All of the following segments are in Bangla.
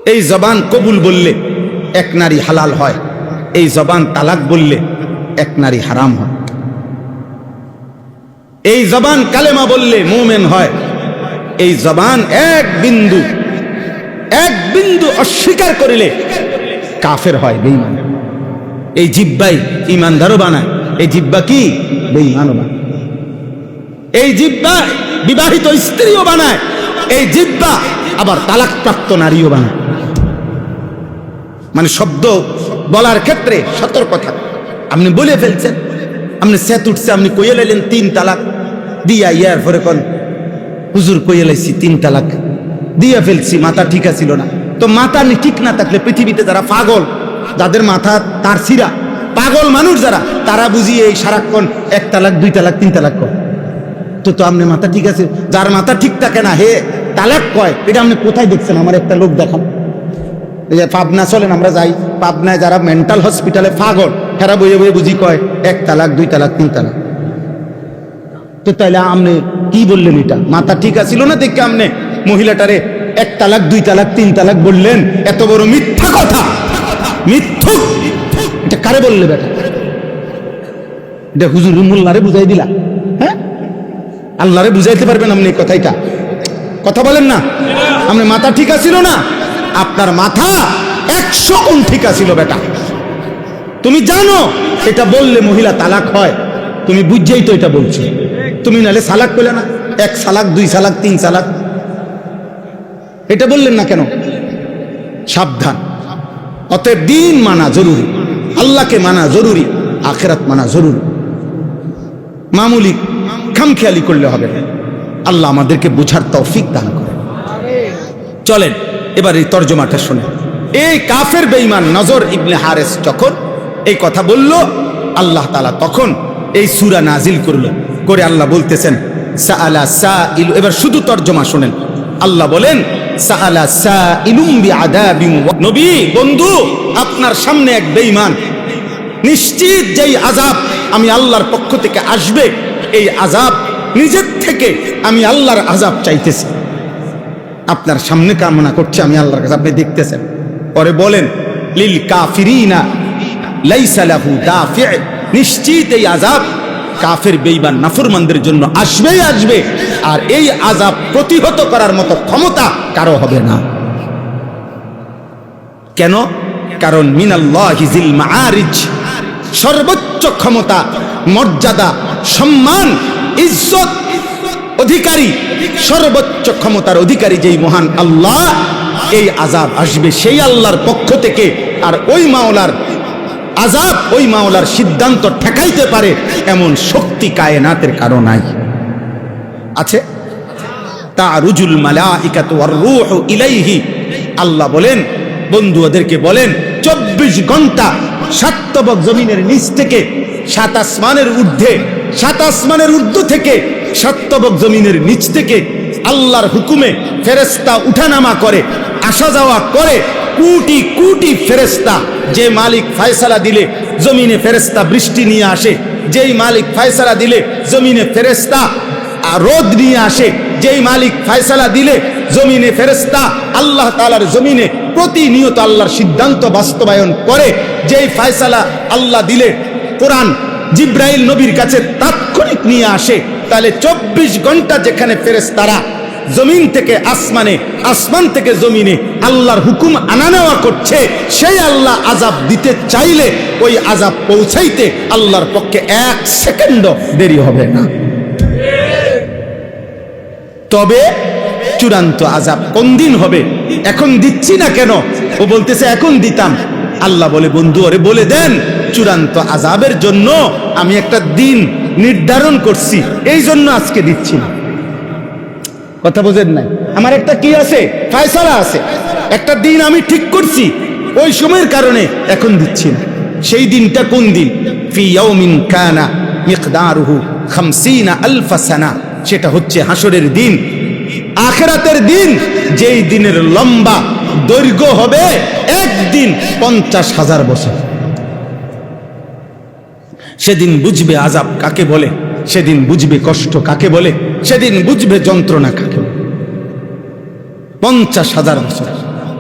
এই জবান কবুল বললে এক নারী হালাল হয়, এই জবান তালাক বললে এক নারী হারাম হয়। এই জবান কালেমা বললে মুমিন হয়, এই জবান এক বিন্দু অস্বীকার করিলে কাফের হয়, বেঈমান। এই জিহ্বাই ঈমানদারও বানায়, এই জিহ্বা কি বেঈমানও বানায়। এই জিহ্বা বিবাহিত স্ত্রীও বানায়, এই জিহ্বা আবার তালাকপ্রাপ্ত নারীও বানায়। মানে শব্দ বলার ক্ষেত্রে সতর্কতা। আপনি বলে ফেলছেন, আপনি সেত উঠছে, আপনি কইয়ে লাইলেন 3 তালাক দিয়া, ইয়ার পরে কোন হুজুর কইয়ে লাইছি 3 তালাক দিয়া ফেলছি, মাথা ঠিক ছিল না। তো মাথা ঠিক না থাকলে পৃথিবীতে যারা পাগল, যাদের মাথা তার ছিঁড়া, পাগল মানুষ যারা, তারা বুঝিয়ে এই সারাক্ষণ 1 তালাক 2 তালাক 3 তালাক কয়। তো আপনি মাথা ঠিক আছে, যার মাথা ঠিক থাকে না হে তালাক কয়, এটা আপনি কোথায় দেখছেন? আমার একটা লোক দেখান। এই যে পাবনা চলেন, আমরা যাই পাবনায়, যারা মেন্টাল হসপিটালে পাগল, হেরা বইয়ে বইয়ে বুঝি কয় 1 তালাক 2 তালাক 3 তালাক। তো তাইলে আপনি কি বললেন? এটা মাথা ঠিক আছিল না দেখে আপনি মহিলাটারে 1 তালাক 2 তালাক 3 তালাক বললেন। এত বড় মিথ্যা কথা, মিথ্যুক। এটা কারে বললে বেটা? এটা হুজুর মোল্লারে বুঝাই দিলা? হ্যাঁ, আল্লাহরে বুঝাইতে পারবেন আপনি এই কথাইটা? কথা বলেন না। আপনি মাথা ঠিক আছিল না? আপনার মাথা 100 গুণ ঠিক আছিল বেটা। তুমি জানো এটা বললে মহিলা তালাক হয়, তুমি বুঝছেই তো এটা বলছো। তুমি নালে সালাক পেলে না, 1 সালাক 2 সালাক 3 সালাক, এটা বললেন না কেন? সাবধান। অতএব দিন মানা জরুরি, আল্লাহকে মানা জরুরি, আখিরাত মানা জরুরি। মামুলি খামখেয়ালি করলে হবে না। আল্লাহ আমাদেরকে বুঝার তৌফিক দান করে। চলেন এবার এই তর্জমাটা শুনে। এই কাফের বেঈমান নজর ইবনে হারেস যখন এই কথা বলল, আল্লাহ তাআলা তখন এই সূরা নাজিল করলো। করে আল্লাহ বলতেছেন সাআলা সাইল। এবার শুধু তর্জমা শুনেন। আল্লাহ বলেন সাআলা সাইলুম বিআযাবিন। নবী বন্ধু, আপনার সামনে এক বেঈমান, নিশ্চিত যেই আযাব আমি আল্লাহর পক্ষ থেকে আসবে, এই আযাব নিজের থেকে আমি আল্লাহর আযাব চাইতেছি, আপনার সামনে কামনা করছে আমি আল্লাহর কাছে, আপনি দেখতেছেন। পরে বলেন লিল কাফিরিনা লাইসা লাহু দাফি। নিশ্চিত এই আযাব কাফের বেঈমান নাফরমানদের জন্য আসবেই আসবে, আর এই আযাব প্রতিহত করার মতো ক্ষমতা কারো হবে না। কেন? কারণ মিনাল্লাহি জিল মাআরিজ, সর্বোচ্চ ক্ষমতা, মর্যাদা, সম্মান, ইজ্জত অধিকারী, সর্বোচ্চ ক্ষমতার অধিকারী যেই মহান আল্লাহ, এই আযাব আসবে সেই আল্লাহর পক্ষ থেকে। আর ওই মাওলার আযাব, ওই মাওলার সিদ্ধান্ত ঠেকাইতে পারে এমন শক্তি কায়নাতের কারো নাই। আছে? তারুজুল মালাইকাতু ওয়ার রূহু ইলাইহি। আল্লাহ বলেন বন্ধু ওদেরকে বলেন 24 ঘন্টা 7 তবক জমিনের নিচ থেকে 7 আসমানের ঊর্ধ্বে, 7 আসমানের ঊর্ধ্ব থেকে 7 তবক জমিনের নিচ থেকে আল্লাহর হুকুমে ফেরেশতা উঠানামা করে, আসা যাওয়া করে। কোটি কোটি ফেরেশতা, যে মালিক ফয়সালা দিলে জমিনে ফেরেশতা বৃষ্টি নিয়ে আসে, যেই মালিক ফয়সালা দিলে জমিনে ফেরেশতা রোদ নিয়ে আসে, যেই মালিক ফয়সালা দিলে জমিনে ফেরেশতা আল্লাহ তাআলার জমিনে প্রতিনিয়ত আল্লাহর সিদ্ধান্ত বাস্তবায়ন করে, যেই ফয়সালা আল্লাহ দিলে কোরআন জিব্রাইল নবীর কাছে তাৎক্ষণিক নিয়ে আসে। তাহলে 24 ঘন্টা যেখানে ফেরেশতারা জমিন থেকে আসমানে, আসমান থেকে জমিনে আল্লাহর হুকুম আনা নেওয়া করছে, সেই আল্লাহ আযাব দিতে চাইলে ওই আযাব পৌঁছাইতে আল্লাহর পক্ষে 1 সেকেন্ডও দেরি হবে না। তবে চূড়ান্ত আযাব কোন দিন হবে? এখন দিচ্ছি না কেন? ও বলতেছে এখন দিতাম। আল্লাহ বলে বন্ধু ওরে বলে দেন চূড়ান্ত আযাবের জন্য আমি একটা দিন নির্ধারণ করছি, এই জন্য আজকে দিচ্ছি না। কথা বোঝেন নাই? আমার একটা কি আছে? ফয়সালা আছে, একটা দিন আমি ঠিক করছি, ওই সময়ের কারণে এখন দিচ্ছি না। সেই দিনটা কোন দিন? ফি ইয়াউমিন কানা মিকদারুহু 50 আলফ সানা। সেটা হচ্ছে হাসরের দিন, আখিরাতের দিন, যেই দিনের লম্বা দৈর্ঘ্য হবে একদিন 50,000 বছর। সেদিন বুঝবে আযাব কাকে বলে, সেদিন বুঝবে কষ্ট কাকে বলে, সেদিন বুঝবে যন্ত্রণা কাকে বলে। 50,000 বছর।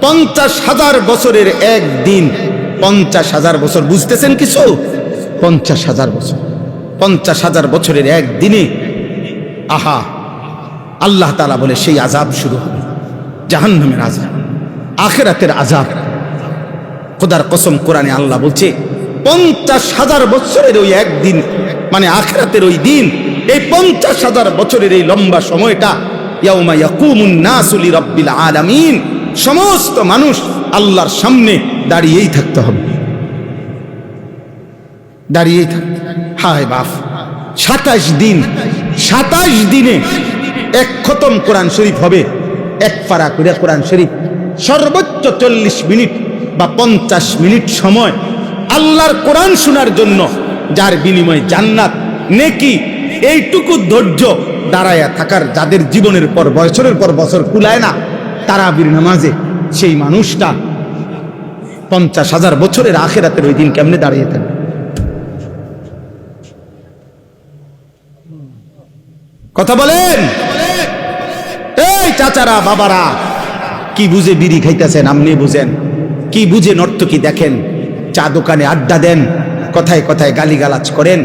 50,000 বছরের একদিন। 50,000 বছর, বুঝতেছেন কিছু? 50,000 বছর, 50,000 বছরের একদিনে আহা আল্লাহ তাআলা বলে সেই আযাব শুরু হবে, জাহান্নামের আযাব, আখিরাতের আযাব। খোদার কসম, কোরআনে আল্লাহ বলছে 50,000 বছরের ওই একদিন, মানে আখিরাতের ওই দিন, এই 50,000 বছরের এই লম্বা সময়টা, ইয়াউমা ইয়াকুমুন নাসু লিরাব্বিল আলামিন, সমস্ত মানুষ আল্লাহর সামনে দাঁড়িয়েই থাকতে হবে, দাঁড়িয়েই থাকতে। হায় বাপ, 27 দিন, 27 দিনে এক খতম কোরআন শরীফ হবে, এক পারা করে কোরআন শরীফ, সর্বোচ্চ 40 মিনিট বা 50 মিনিট সময় আল্লাহর কোরআন শোনার জন্য, যার বিনিময়ে জান্নাত, নেকি, এইটুকু ধৈর্য দাঁড়ায়া থাকার যাদের জীবনের পর বছরের পর বছর কুলায় না তারাবির নামাজে, সেই মানুষটা 50,000 বছরের আখিরাতের ওই দিন কেমনে দাঁড়িয়ে থাকবে? কথা বলেন। এই চাচারা, বাবারা, কি বুঝে বিড়ি খাইতেছেন? আপনি বুঝেন কি? বুঝে নর্তকী দেখেন, চা দোকানে আড্ডা দেন, কথায় কথায় গালিগালাজ করেন,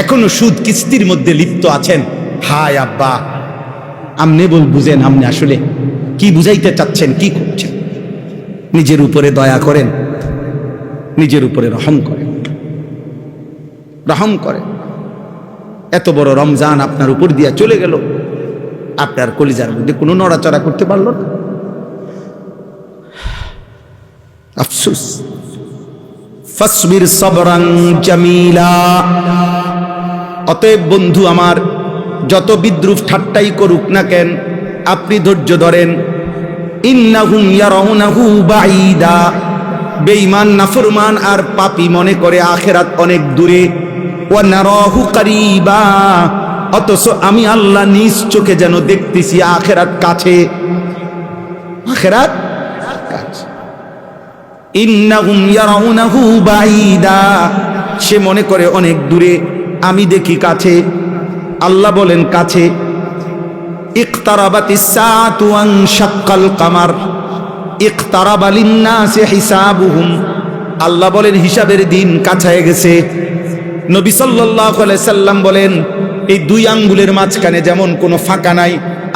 এখনো সুদ কিস্তির মধ্যে লিপ্ত আছেন। হায় আব্বা, আপনি বুঝেন আপনি আসলে কি বুঝাইতে চাচ্ছেন, কি করছেন? নিজের উপরে দয়া করেন, নিজের উপরে রহম করেন, রহম করেন। এত বড় রমজান আপনার উপর দিয়া চলে গেল, আপনার কলিজার মধ্যে কোনো নড়াচড়া করতে পারল না, আফসোস। ফাসবির সবরান জামিলা। অতএব বন্ধু আমার, যত বিদ্রুপ ঠাট্টাই করুক না কেন, আপনি ধৈর্য ধরেন। ইন্নাহুম ইয়ারাউনাহু বাঈদা। বেঈমান, নাফরমান আর পাপী মনে করে আখিরাত অনেক দূরে। ওয়া নারাহু কারীবা। অথচ আমি আল্লাহ নিজ চোখে যেন দেখতেছি আখিরাত কাছে, আখিরাত কাছে। ইন্নাহুম ইয়ারাউনাহু বাঈদা। সে মনে করে অনেক দূরে, আমি দেখি কাছে। আল্লাহ বলেন কাছে। ইকতারাবাতিস সাআতু ওয়ানশাক্কাল কামার ইকতারাবা লিন-নাসি হিসাবুহুম। আল্লাহ বলেন হিসাবের দিন কাছে গেছে। নবী সাল্লাল্লাহু আলাইহি সাল্লাম বলেন, এই দুই আঙ্গুলের মাঝখানে যেমন কোনো ফাঁকা নাই,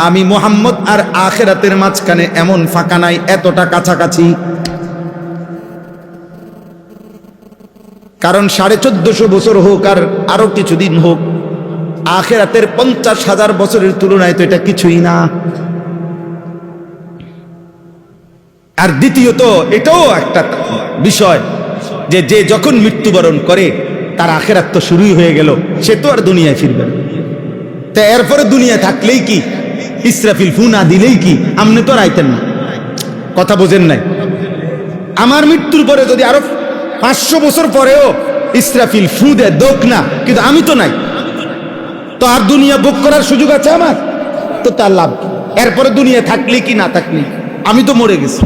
আমি মুহাম্মদ আর আখিরাতের মাঝখানে এমন ফাঁকা নাই, এতটা কাছাকাছি। কারণ 1450 বছর হোক আর আরো কিছুদিন হোক, আখিরাতের 50,000 বছরের তুলনায় তো এটা কিছুই না। আর দ্বিতীয়ত এটাও একটা বিষয় যে যে যখন মৃত্যুবরণ করে তার আখিরাত তো শুরুই হয়ে গেল, সে তো আর দুনিয়ায় ফিরবে না। তা এরপরে দুনিয়া থাকলেই কি, ইসরাফিল ফু না দিলেই কি, আপনি তো রাইতেন না। কথা বোঝেন নাই? আমার মৃত্যুর পরে যদি আরো 500 বছর পরেও ইসরাফিল ফু দেয়, দোক না, কিন্তু আমি তো নাই, তো আর দুনিয়া ভোগ করার সুযোগ আছে আমার? তো তার লাভ কি? এরপরে দুনিয়া থাকলে কি না থাকলে, আমি তো মরে গেছি।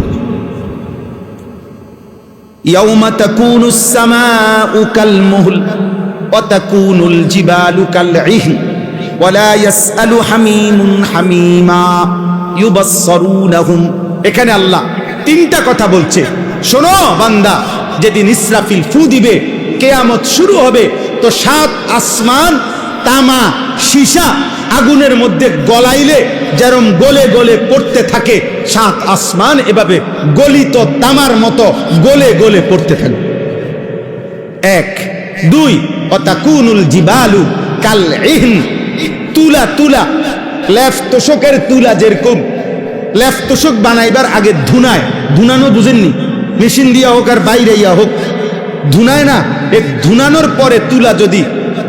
ইয়াউমা তাকুনুস সামাউ কাল মুহল ওয়া তাকুনুল জিবালু কাল ইহন ওয়া লা ইয়াসআলু হামিমুন হামিমা ইউবাসসারুনাহুম। এখানে আল্লাহ তিনটা কথা বলছে। শোনো বান্দা, যেদিন ইসরাফিল ফু দিবে, কিয়ামত শুরু হবে, তো 7 আসমান তামা সীসা আগুনের মধ্যে গলাইলে যেরম গলে গলে পড়তে থাকে, 7 আসমান এভাবে গলিত তামার মতো গলে গলে পড়তে থাকবে। 1 2 ওয়াতাকুনুল জিবালু কাল ইহন। তুলা তুলা, লেফ তোষকের তুলা যেরকম লেফ তোষক বানাইবার আগে ধুনায়, ধুনানো বুঝেননি? মেশিন দিয়া হোক আর বাইরে ইয়া হোক, ধুনায় না? এই ধুনানোর পরে তুলা যদি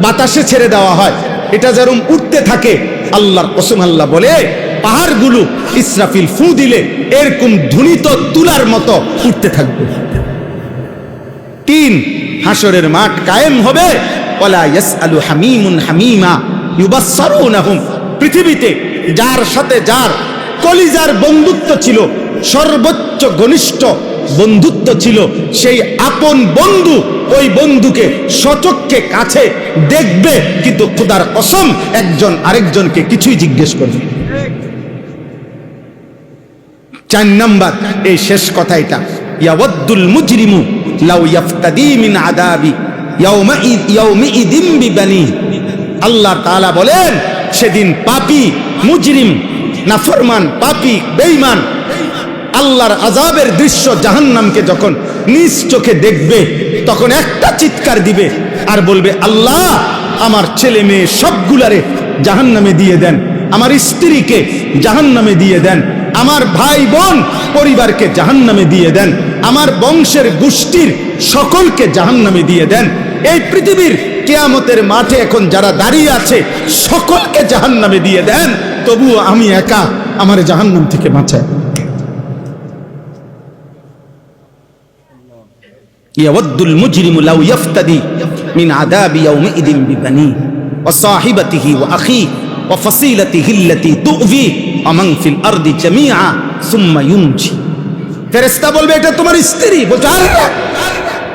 বাতাসে ছেড়ে দেওয়া হয়, এটা যেরকম উঠতে থাকে, আল্লাহর কসম আল্লাহ বলে পাহাড়গুলো ইসরাফিল ফু দিলে এরকম ধুনিত তুলার মতো উঠতে থাকবে। 3 হাসরের মাঠ কায়েম হবে। ওয়ালা ইয়াসআলু হামিমুন হামিমা ইউবাসসারুনাহুম। পৃথিবীতে যার সাথে যার কলিজার বন্ধুত্ব ছিল, সর্বোচ্চ ঘনিষ্ঠ বন্ধুত্ব ছিল, সেই আপন বন্ধু ওই বন্ধুকে সচক্ষে কাছে দেখবে, কিন্তু খোদার কসম একজন আরেকজনকে কিছুই জিজ্ঞেস করবে। 4 নাম্বার এই শেষ কথা, এটা ইয়াওয়াদ্দুল মুজরিমু লাউ ইয়াফতাদি মিন আযাবি ইয়াউমিইদিন বিবানি। আল্লাহ তাআলা বলেন, সেদিন পাপী, মুজরিম, নাফরমান, পাপী, বেঈমান আল্লাহর আযাবের দৃশ্য জাহান্নামকে যখন নিজ চোখে দেখবে, তখন একটা চিৎকার দিবে আর বলবে, আল্লাহ আমার ছেলে মেয়ে সবগুলারে জাহান্নামে দিয়ে দেন, আমার স্ত্রীকে জাহান্নামে দিয়ে দেন, আমার ভাই বোন পরিবারকে জাহান্নামে দিয়ে দেন, আমার বংশের গোষ্ঠীর সকলকে জাহান্নামে দিয়ে দেন। এই পৃথিবীর কিয়ামতের মাঠে এখন যারা দাঁড়িয়ে আছে সকলকে জাহান্নামে দিয়ে দেন, তবুও আমি একা, আমার জাহান্নাম থেকে বাঁচায়। ইয়াওয়াদ্দুল মুজরিমু লাউ ইয়াফতাদি মিন আযাবি ইয়াউমিইদিন বিবানি ওয়া সাহিবাতিহি ওয়া আখি ওয়া ফাসিলাতিহি আল্লাতী তুযি ওয়া মান ফিল আরদি জামিআ সুম্মা ইউনজি। ফেরেশতা বলবে, এটা তোমার স্ত্রী। বলছে, আল্লাহ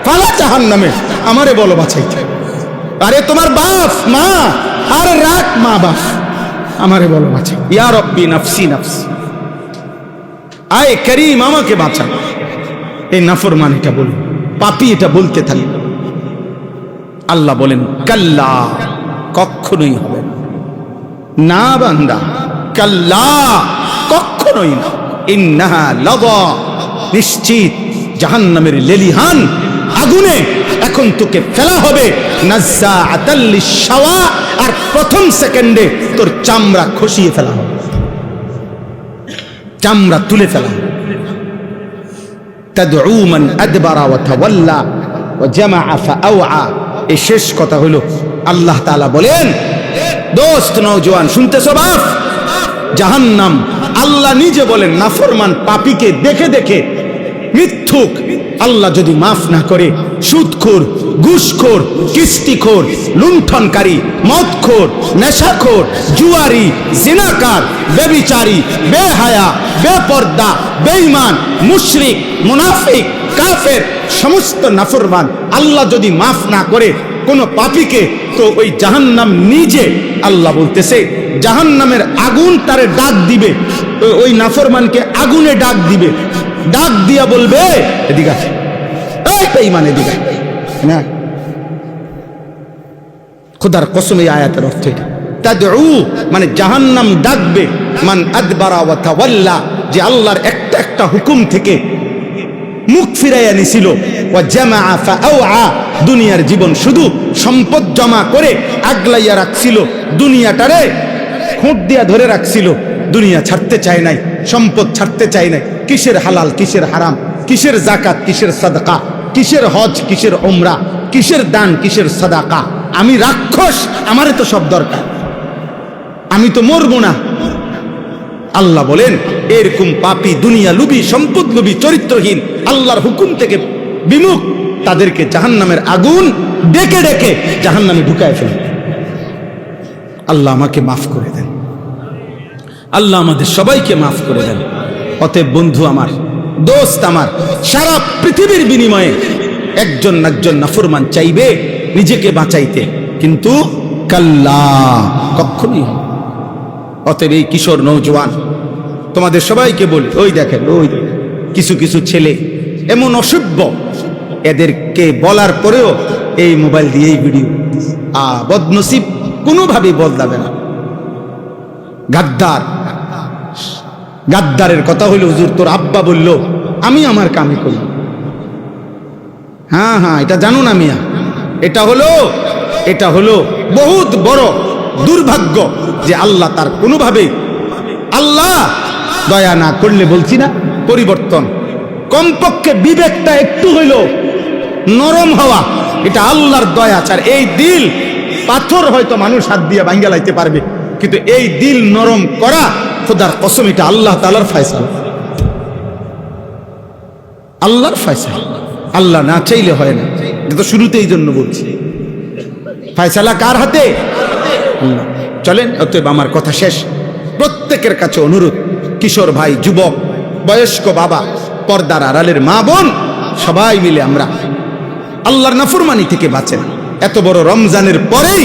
ফালা জাহান্নামে, আমারে বলো বাঁচাইতে। আরে তোমার বাপ মা, আর রাখ মা বাপ, আমারে বলো বাঁচাই। ইয়া রব্বি নাফসি নাফসি, আয় করিম আমাকে বাঁচা। এই নাফরমান এটা বলে, পাপী এটা বলতে থাকে। আল্লাহ বলেন, কাল্লা, কখনোই হবে না, না বান্দা, কাল্লা, কখনোই না, ইন্নাহা লাযা, নিশ্চিত জাহান্নামের লেলিহান আগুনে এখন তোকে ফেলা হবে, নাজ্জাআতাল লিশ-শাওয়া, আর প্রথম সেকেন্ডে তোর চামড়া খসিয়ে ফেলা হবে, চামড়া তুলে ফেলা হবে। তাদউ মান আদবারা ওয়া তাওয়াল্লা ওয়া জামাআ ফাআওয়া। এই শেষ কথা হলো, আল্লাহ তাআলা বলেন, দোস্ত নওজোয়ান শুনতেছো বাপ, জাহান্নাম আল্লাহ নিজে বলেন নাফরমান পাপীকে দেখে দেখে, মিথ্যুক আল্লাহ যদি মাফ না করে, সুদখোর, ঘুষখোর, কিস্তিখোর, লুণ্ঠনকারী, মদখোর, নেশাখোর, জুয়ারি, জিনাকার, বেবিচারী, বেহায়া, বেপর্দা, বেঈমান, মুশরিক, মুনাফিক, কাফের, সমস্ত নাফরমান আল্লাহ যদি মাফ না করে কোন পাপীকে, তো ওই জাহান্নাম নিজে, আল্লাহ বলতেছে, জাহান্নামের আগুন তারে ডাক দিবে, ওই নাফরমানকে আগুনে ডাক দিবে, ডাক দিয়া বলবে, এদিকে আছে, এই বেঈমান এদিকে না। খোদার কসম, এই আয়াতের অর্থ এটা। তাদউ মানে জাহান্নাম ডাকবে, মান আদবারা ওয়া তাওয়াল্লা, যে আল্লাহর একটা একটা হুকুম থেকে মুখ ফিরাইয়া নিছিল, ওয়া জামাআ ফাআওয়া, দুনিয়ার জীবন শুধু সম্পদ জমা করে আগলাইয়া রাখছিল, দুনিয়াটারে খুঁট দিয়া ধরে রাখছিল, দুনিয়া ছাড়তে চায় নাই, সম্পদ ছাড়তে চায় নাই। কিসের হালাল, কিসের হারাম, কিসের যাকাত, কিসের সাদকা, কিসের হজ, কিসের উমরা, কিসের দান, কিসের সাদাকা। আমি রাক্ষস, আমারে তো সব দরকার, আমি তো মরবো না। আল্লাহ বলেন, এরকম পাপী, দুনিয়া লুবি, সম্পদ লুবি, চরিত্রহীন, আল্লাহর হুকুম থেকে বিমুখ, তাদেরকে জাহান্নামের আগুন ডেকে ডেকে জাহান্নামে ঢুকায় ফেলে। আল্লাহ আমাকে মাফ করে দেন, আল্লাহ আমাদের সবাইকে মাফ করে দেন। অতএব বন্ধু আমার, দোস্ত আমার, সারা পৃথিবীর বিনিময়ে একজন একজন নাফরমান চাইবে নিজেকে বাঁচাইতে, কিন্তু কাল্লা, কখনোই হবে। অতএব এই কিশোর নওজোয়ান তোমাদের সবাইকে বলি, ওই দেখেন, ওই কিছু কিছু ছেলে এমন অসভ্য, এদেরকে বলার পরেও এই মোবাইল দিয়েই ভিডিও। বদনসিব কোনোভাবেই বদলাবে না। গাদ্দার, গাদ্দারের কথা হইল, হুজুর তোর আব্বা বলল, আমি আমার কামে করি। হ্যাঁ হ্যাঁ, এটা জানো না মিয়া, এটা হলো বহুত বড় দুর্ভাগ্য যে আল্লাহ তার কোনোভাবেই, আল্লাহ দয়া না করলে, বলছি না পরিবর্তন, কমপক্ষে বিবেকটা একটু হইল নরম হওয়া, এটা আল্লাহর দয়া। চার এই দিল, পাথর হয়তো মানুষ হাত দিয়ে ভাঙ্গা লাইতে পারবে, কিন্তু এই দিল নরম করা, খোদার কসম, এটা আল্লাহ তাআলার ফয়সালা, আল্লাহর ফয়সালা। আল্লাহ না চাইলে হয় না, এটা তো শুরুতে এই জন্য বলছি, ফয়সালা কার হাতে? আল্লাহ। চলেন, অতএব আমার কথা শেষ। প্রত্যেকের কাছে অনুরোধ, কিশোর ভাই, যুবক, বয়স্ক বাবা, পর্দার আড়ালের মা বোন, সবাই মিলে আমরা আল্লাহর নাফরমানি থেকে বাঁচেন। এত বড় রমজানের পরেই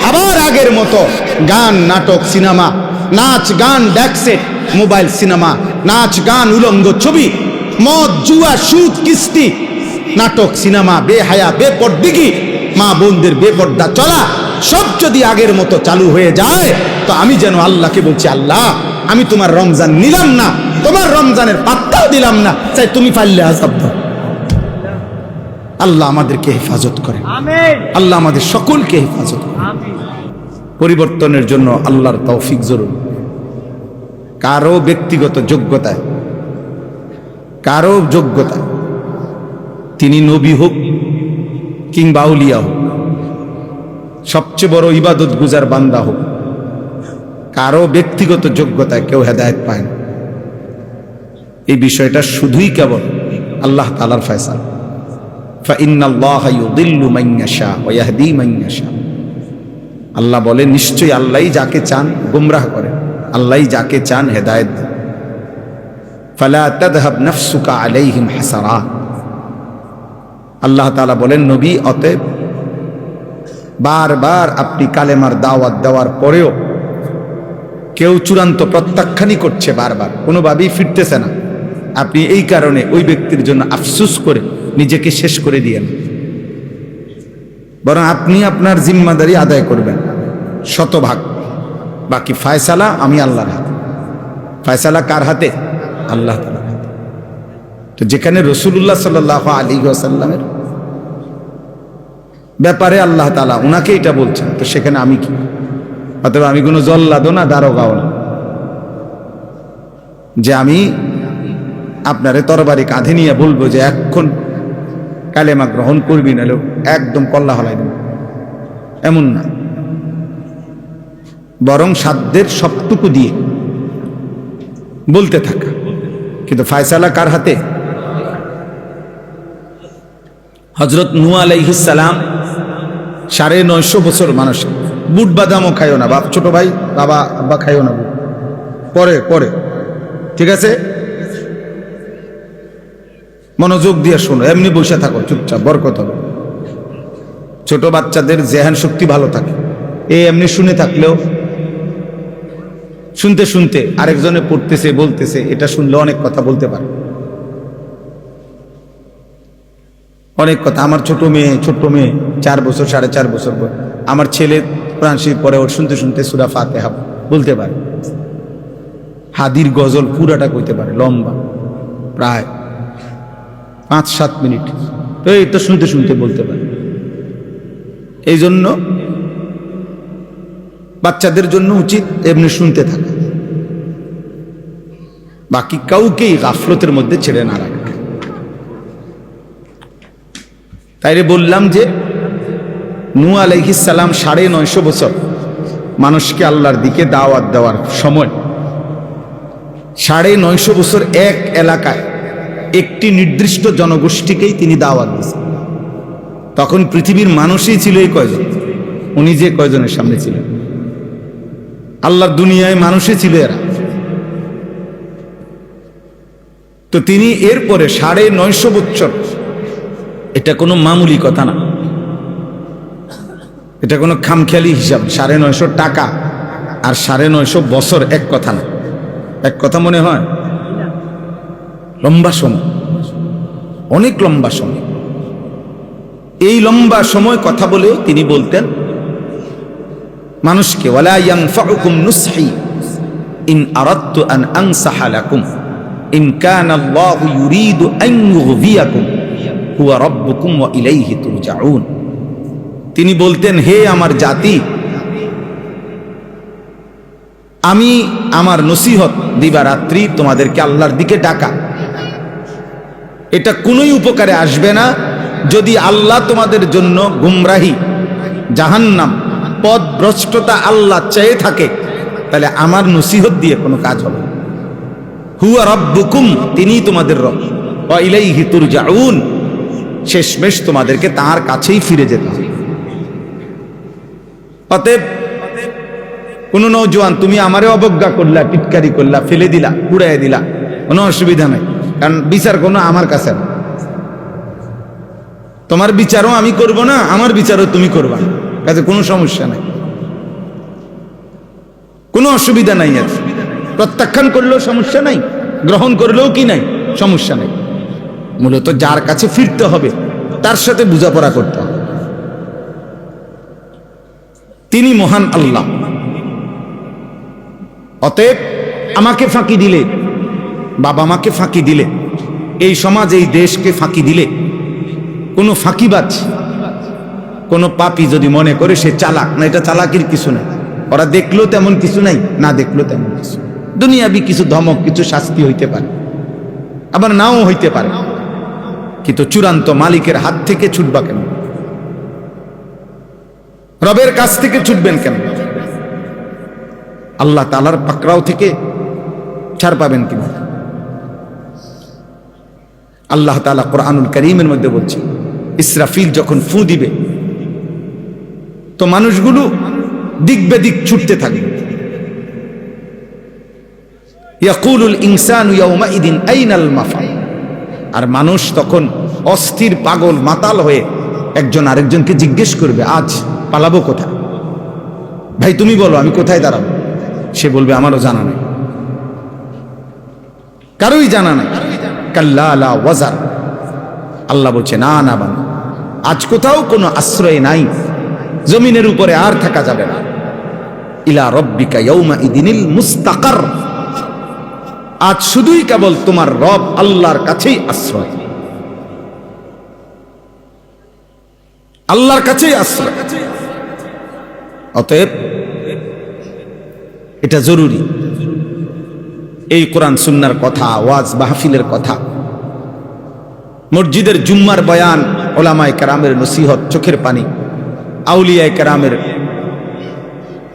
আবার আগের মতো গান, নাটক, সিনেমা, নাচ গান, ড্যাক্সেট, মোবাইল, সিনেমা নাচ গান উলঙ্গ ছবি, মদ জুয়া সুদ কিস্তি, নাটক সিনেমা, বেহায়া বেপরদিগি, মা বোনদের বেপর্দা চলা, সব যদি আগের মতো চালু হয়ে যায়, তো আমি যেন আল্লাহকে বলছি, আল্লাহ আমি তোমার রমজান নিলাম না, তোমার রমজানের পাত্তাও দিলাম না, চাই তুমি পারলে আযাব দাও। আল্লাহ আমাদেরকে হেফাজত করেন, আল্লাহ আমাদের সকলকে হেফাজত করেন। পরিবর্তনের জন্য আল্লাহর তৌফিক জরুরি। কারো ব্যক্তিগত যোগ্যতায়, কারো যোগ্যতায়, তিনি নবী হোক কিংবা আউলিয়া হোক, সবচেয়ে বড় ইবাদত গুজার বান্দা হোক, কারো ব্যক্তিগত যোগ্যতায় কেউ হেদায়েত পায় না। এই বিষয়টা শুধুই কেবল আল্লাহ তাআলার ফয়সালা। ফাইন্নাল্লাহা ইউদিল্লু মান ইয়াশা ওয়া ইয়াহদি মান ইয়াশা। আল্লাহ বলে নিশ্চয়ই আল্লাহই যাকে চান গোমরাহ করেন, আল্লাহই যাকে চান হেদায়েত দেন। ফালা তাযহাব নাফসুকা আলাইহিম হাসারাত। আল্লাহ তাআলা বলেন, নবী অতএব বারবার আপনি কালেমার দাওয়াত দেওয়ার পরেও কেউ চূড়ান্ত প্রত্যাখ্যানই করছে, বারবার কোনোভাবেই ফিরতেছে না, আপনি এই কারণে ওই ব্যক্তির জন্য আফসোস করে নিজেকে শেষ করে দিয়েন, বরং আপনি আপনার জিম্মাদারি আদায় করবেন শতভাগ। বাকি ফয়সালা আমি আল্লাহর হাতে। ফয়সালা কার হাতে? আল্লাহ তাআলার হাতে। তো যেখানে রাসূলুল্লাহ সাল্লাল্লাহু আলাইহি ওয়াসাল্লামের ব্যাপারে আল্লাহ তাআলা উনাকে এটা বলছেন, তো সেখানে আমি কি? অথবা আমি কোনো জল্লাদও না, দারোগাও না, যে আমি আপনারে তরবারি কাঁধে নিয়ে বলবো যে এখন কালেমা গ্রহণ করবি, নাহলে একদম কল্লা হলাই দেব, এমন না। বরং সাধ্যের সবটুকু দিয়ে বলতে থাকা। কিন্তু ফয়সালা কার হাতে? হযরত নূহ আলাইহিস সালাম 950 বছর মানুষ, বুট বাদামও খাইও না, বাপ ছোট ভাই বাবা আব্বা খাইও না, পরে পরে, ঠিক আছে, মনোযোগ দিয়ে শোনো, এমনি বসে থাকো চুপচাপ, বরকত হবে। ছোট বাচ্চাদের জেহান শক্তি ভালো থাকে, এমনি শুনে থাকলেও শুনতে শুনতে আরেকজনে পড়তেছে বলতেছে, এটা শুনলে অনেক কথা বলতে পারে, অনেক কথা। আমার ছোট মেয়ে 4 বছর 4.5 বছর, আমার ছেলে কোরআন শরীফ পড়ে, ওর শুনতে শুনতে সূরা ফাতিহা বলতে পারে, হাদির গজল পুরাটা কইতে পারে, লম্বা প্রায় 5-7 মিনিট, তো এই তো শুনতে শুনতে বলতে পারে। এই জন্য বাচ্চাদের জন্য উচিত এমনি শুনতে থাকা, বাকি কাউকেই গাফলতের মধ্যে ছেড়ে না রাখা। তাইরে বললাম যে নূহ আলাইহিস সালাম 950 বছর মানুষকে আল্লাহর দিকে দাওয়াত দেওয়ার সময় 950 বছর এক এলাকায় একটি নির্দিষ্ট জনগোষ্ঠীকেই তিনি দাওয়াত দিয়েছেন। তখন পৃথিবীর মানুষই ছিল এই কয়জন, উনি যে কয়জনের সামনে ছিলেন, আল্লাহর দুনিয়ায় মানুষই ছিল এরা। তো তিনি এরপরে 950 বছর, এটা কোনো মামুলি কথা না, এটা কোনো খামখেয়ালি হিসাব। 950 টাকা আর 950 বছর এক কথা না, এক কথা মনে হয়, লম্বা সময়, অনেক লম্বা সময়। এই লম্বা সময় কথা বলেও তিনি বলতেন মানুষকে, ওয়ালা ইয়ানফাউকুম নুসহি ইন আরাদতু আন আনসাহা লাকুম ইন কানা আল্লাহু ইউরিদু আন ইউগভিয়াকুম হুয়া রাব্বুকুম ওয়া ইলাইহি তুরজাউন। তিনি বলতেন, হে আমার জাতি, আমি আমার নসিহত দিবা রাত্রি তোমাদেরকে আল্লাহর দিকে ডাকা, এটা কোনোই উপকারে আসবে না যদি আল্লাহ তোমাদের জন্য গুমরাহি, জাহান্নাম, পথভ্রষ্টতা আল্লাহ চেয়ে থাকে, তাহলে আমার নসিহত দিয়ে কোনো কাজ হবে। হুয়া রাব্বুকুম, তিনি তোমাদের রব, ওয়া ইলাইহি তুরজাউন, শেষমেশ তোমাদেরকে তার কাছেই ফিরে যেতে হবে। অতএব কোন নওজোয়ান তুমি আমারে অবজ্ঞা করলা, টিটকারি করলা, ফেলে দিলা, উড়াই দিলা, কোনো অসুবিধা নাই, কারণ বিচার কোনো আমার কাছে না। তোমার বিচারও আমি করব না, আমার বিচারও তুমি করবা না, কাজে কোনো সমস্যা নাই, কোনো অসুবিধা নাই। আর প্রত্যাখ্যান করলেও সমস্যা নাই, গ্রহণ করলেও কি নাই, সমস্যা নেই। মূলত যার কাছে ফিরতে হবে তার সাথে বোঝাপড়া করতে হবে। তিনি মহান আল্লাহ। অতএব আমাকে ফাঁকি দিলে, বাবা মাকে ফাঁকি দিলে, এই সমাজ এই দেশকে ফাঁকি দিলে, কোনো ফাঁকিবাজ কোনো পাপী যদি মনে করে সে চালাক, না, এটা চালাকির কিছু নাই। ওরা দেখলো তেমন কিছু নাই, না দেখলো তেমন কিছু। দুনিয়াবি কিছু ধমক, কিছু শাস্তি হইতে পারে, আবার নাও হইতে পারে, কিন্তু চূড়ান্ত মালিকের হাত থেকে ছুটবা কেন? রবের কাছ থেকে ছুটবেন কেন? আল্লাহ তাআলার পাকড়াও থেকে ছাড় পাবেন কিনা? আল্লাহ তাআলা কোরআনুল কারীমের মধ্যে বলছে, ইসরাফিল যখন ফু দিবে তো মানুষগুলো দিক বেদিক ছুটতে থাকবে। ইয়াকুলুল ইনসানু ইয়াউমাইদিন আইনাল মাফার। আর মানুষ তখন অস্থির, পাগল, মাতাল হয়ে একজন আরেকজনকে জিজ্ঞেস করবে, আজ পালাবো কোথায়? ভাই তুমি বলো, আমি কোথায় দাঁড়াবো? সে বলবে আমারও জানা নেই, কারোই জানা নেই। কাল্লা লা ওয়াজার। আল্লাহ বলছে, না না বান্দা, আজ কোথাও কোনো আশ্রয় নাই, জমিনের উপরে আর থাকা যাবে না। ইলা রব্বিকা ইয়াউমাইদিনিল মুস্তাকার। আজ শুধুই কেবল তোমার রব আল্লাহর কাছেই আশ্রয়, আল্লাহর কাছেই আশ্রয়। অতএব এটা জরুরি। এই কোরআন সুন্নাহর কথা, ওয়াজ মাহফিলের কথা, মসজিদের জুম্মার বয়ান, ওলামায়ে কেরামের নসিহত, চোখের পানি, আউলিয়ায়ে কেরামের